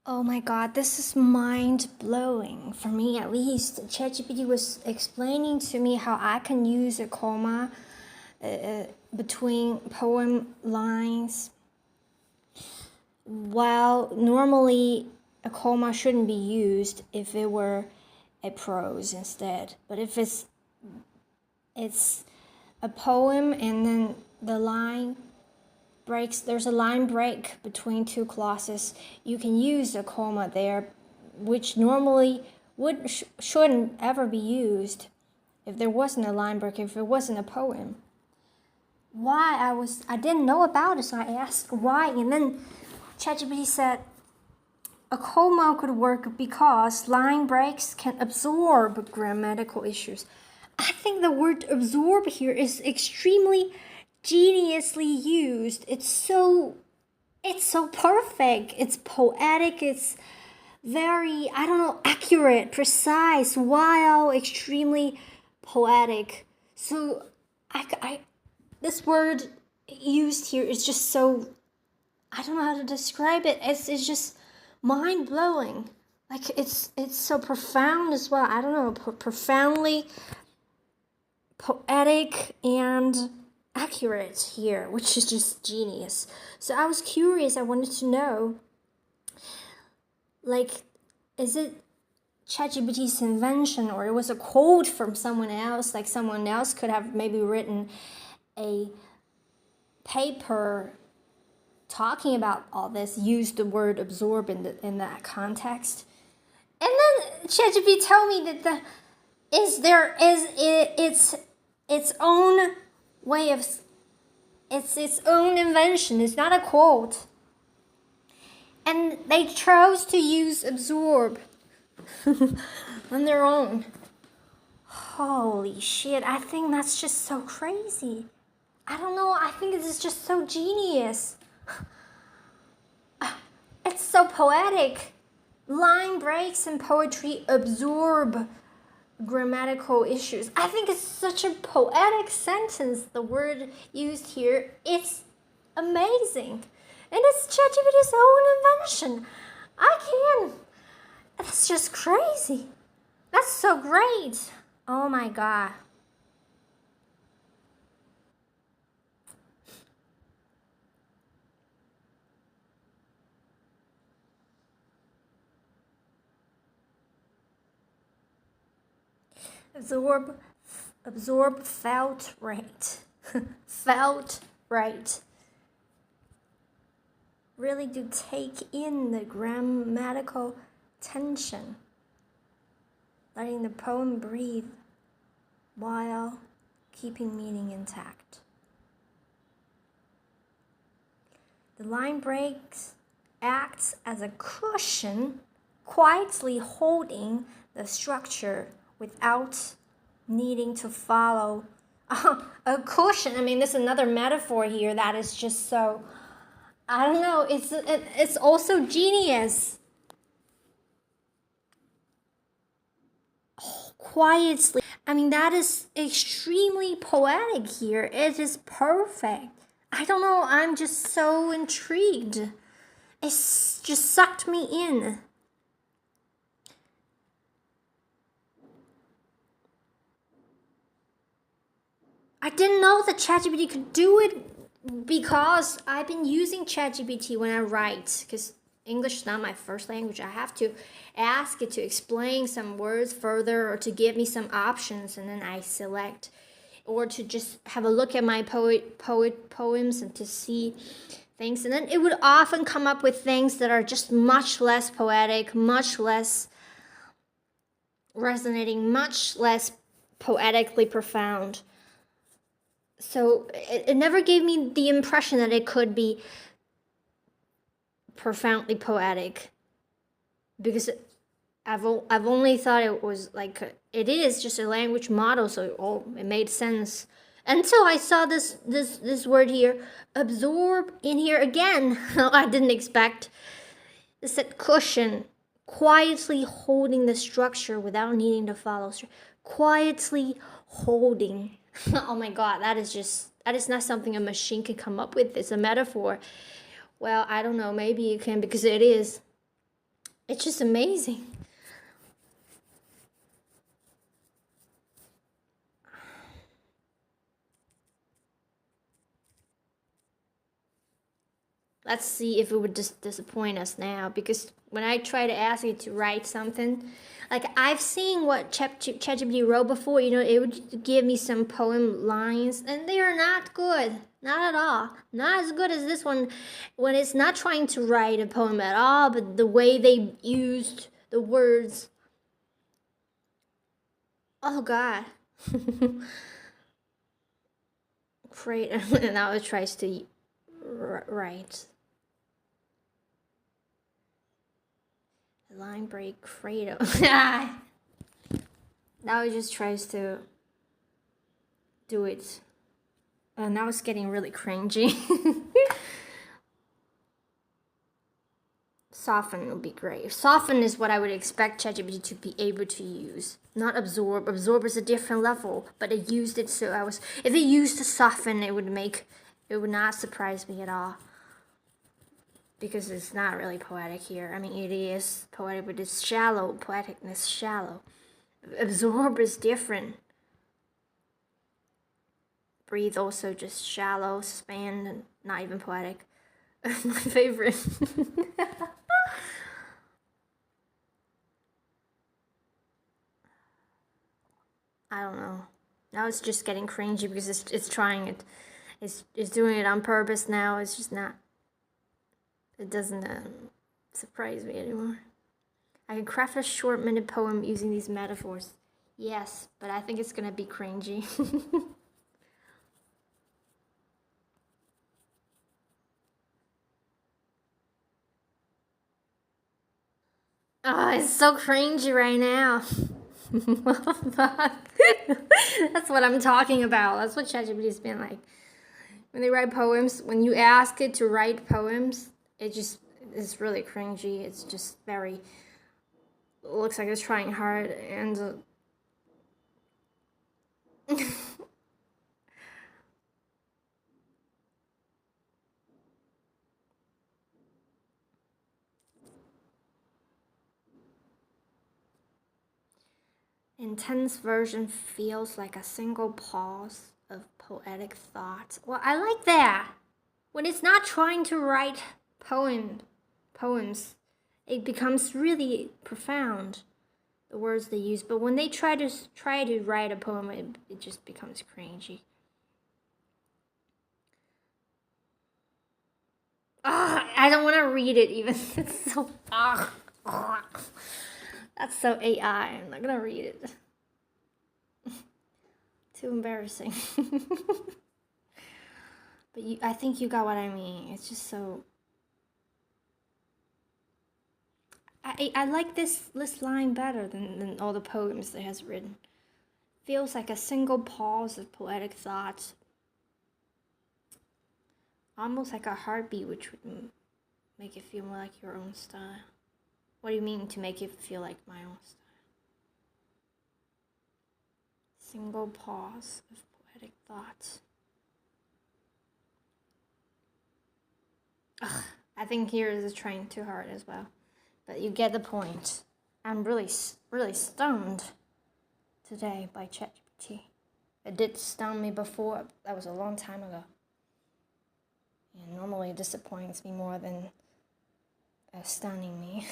Oh my god, this is mind-blowing, for me at least. ChatGPT was explaining to me how I can use a comma between poem lines, while normally a comma shouldn't be used if it were a prose instead. But if it's a poem and then the line breaks, there's a line break between two clauses, you can use a comma there, which normally shouldn't ever be used if there wasn't a line break, if it wasn't a poem. I didn't know about it, so I asked why, and then ChatGPT said a comma could work because line breaks can absorb grammatical issues. I think the word absorb here is extremely geniusly used. It's so perfect. It's poetic. It's very, accurate, precise, while extremely poetic. So this word used here is just so, I don't know how to describe it. It's just mind-blowing. Like it's so profound as well. I don't know, profoundly poetic and accurate here, which is just genius. So I was curious, I wanted to know, like, is it ChatGPT's invention, or it was a quote from someone else? Like someone else could have maybe written a paper talking about all this, used the word absorb in that context. And then ChatGPT told me that it's its own way of, it's its own invention. It's not a quote. And they chose to use absorb on their own. Holy shit, I think that's just so crazy. I don't know, I think this is just so genius. It's so poetic. Line breaks in poetry absorb grammatical issues. I think it's such a poetic sentence, the word used here. It's amazing. And it's ChatGPT's own invention. That's just crazy. That's so great. Oh my god. Absorb felt right. Felt right. Really do take in the grammatical tension, letting the poem breathe while keeping meaning intact. The line breaks acts as a cushion, quietly holding the structure without needing to follow a cushion. I mean, there's another metaphor here that is just so, I don't know, it's also genius. Quietly, I mean, that is extremely poetic here. It is perfect. I don't know, I'm just so intrigued. It's just sucked me in. I didn't know that ChatGPT could do it because I've been using ChatGPT when I write, because English is not my first language. I have to ask it to explain some words further or to give me some options, and then I select, or to just have a look at my poems and to see things. And then it would often come up with things that are just much less poetic, much less resonating, much less poetically profound. So it never gave me the impression that it could be profoundly poetic, because I've only thought it was like, it is just a language model, so it made sense until I saw this word here, absorb, in here again. I didn't expect. It said cushion, quietly holding the structure without needing to follow. Quietly holding. Oh my god, that is not something a machine can come up with. It's a metaphor. Well, I don't know, maybe you can, because it is. It's just amazing. Let's see if it would just disappoint us now, because when I try to ask it to write something, like I've seen what ChatGPT wrote before, it would give me some poem lines, and they are not good. Not at all. Not as good as this one when it's not trying to write a poem at all, but the way they used the words. Oh, God. Great. And now it tries to write. Line break cradle. Now it just tries to do it. Now it's getting really cringy. Soften would be great. Soften is what I would expect ChatGPT to be able to use. Not absorb. Absorb is a different level, but it used it, so if it used to soften, it would not surprise me at all. Because it's not really poetic here. I mean, it is poetic, but it's shallow. Poeticness, shallow. Absorb is different. Breathe also just shallow, span, and not even poetic. My favorite. I don't know. Now it's just getting cringy because it's trying it. It's doing it on purpose now. It's just not. It doesn't surprise me anymore. I can craft a short-minute poem using these metaphors. Yes, but I think it's gonna be cringy. Oh, it's so cringy right now. What the fuck? That's what I'm talking about. That's what ChatGPT's been like. When they write poems, when you ask it to write poems, it's really cringy. It's just very, looks like it's trying hard, and intense version feels like a single pause of poetic thought. Well, I like that. When it's not trying to write poems, it becomes really profound, the words they use. But when they try to write a poem, it just becomes cringy. I don't want to read it even. It's so that's so AI. I'm not gonna read it. Too embarrassing. But I think you got what I mean. It's just so. I like this line better than all the poems that has written. Feels like a single pause of poetic thought. Almost like a heartbeat, which would make it feel more like your own style. What do you mean to make it feel like my own style? Single pause of poetic thought. Ugh, I think here is trying too hard as well. But you get the point. I'm really, really stunned today by ChatGPT. It did stun me before. That was a long time ago. And normally it disappoints me more than stunning me.